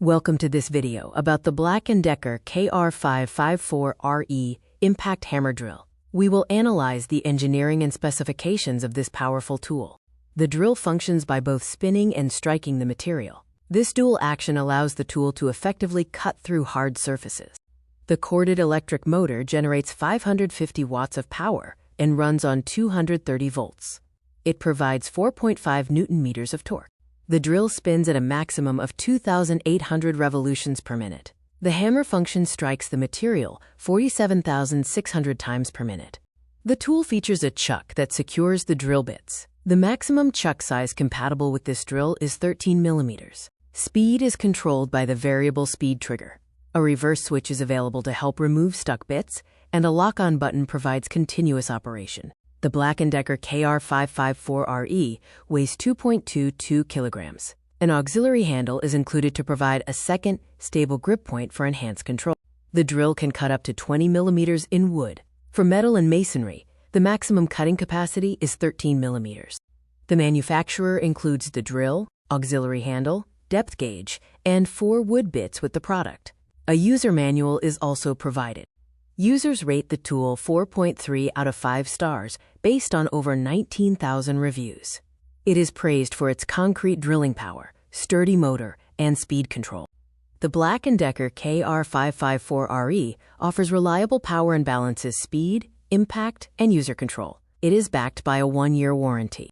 Welcome to this video about the Black+Decker KR554RE Impact Hammer Drill. We will analyze the engineering and specifications of this powerful tool. The drill functions by both spinning and striking the material. This dual action allows the tool to effectively cut through hard surfaces. The corded electric motor generates 550 watts of power and runs on 230 volts. It provides 4.5 Newton-meters of torque. The drill spins at a maximum of 2,800 revolutions per minute. The hammer function strikes the material 47,600 times per minute. The tool features a chuck that secures the drill bits. The maximum chuck size compatible with this drill is 13 millimeters. Speed is controlled by the variable speed trigger. A reverse switch is available to help remove stuck bits, and a lock-on button provides continuous operation. The Black+Decker KR554RE weighs 2.22 kilograms. An auxiliary handle is included to provide a second, stable grip point for enhanced control. The drill can cut up to 20 millimeters in wood. For metal and masonry, the maximum cutting capacity is 13 millimeters. The manufacturer includes the drill, auxiliary handle, depth gauge, and 4 wood bits with the product. A user manual is also provided. Users rate the tool 4.3 out of 5 stars based on over 19,000 reviews. It is praised for its concrete drilling power, sturdy motor, and speed control. The Black+Decker KR554RE offers reliable power and balances speed, impact, and user control. It is backed by a 1-year warranty.